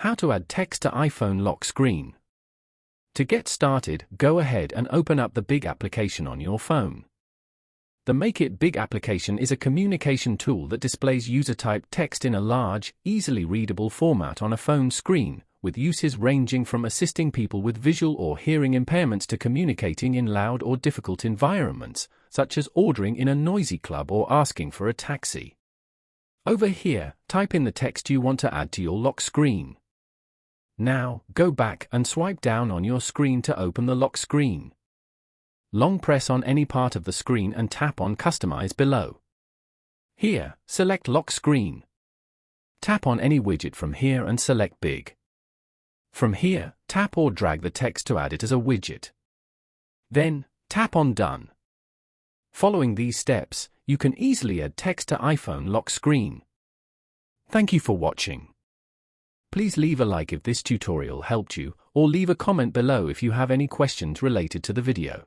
How to add text to iPhone lock screen. To get started, go ahead and open up the Big application on your phone. The Make It Big application is a communication tool that displays user-typed text in a large, easily readable format on a phone screen, with uses ranging from assisting people with visual or hearing impairments to communicating in loud or difficult environments, such as ordering in a noisy club or asking for a taxi. Over here, type in the text you want to add to your lock screen. Now, go back and swipe down on your screen to open the lock screen. Long press on any part of the screen and tap on Customize below. Here, select Lock Screen. Tap on any widget from here and select Big. From here, tap or drag the text to add it as a widget. Then, tap on Done. Following these steps, you can easily add text to iPhone lock screen. Thank you for watching. Please leave a like if this tutorial helped you, or leave a comment below if you have any questions related to the video.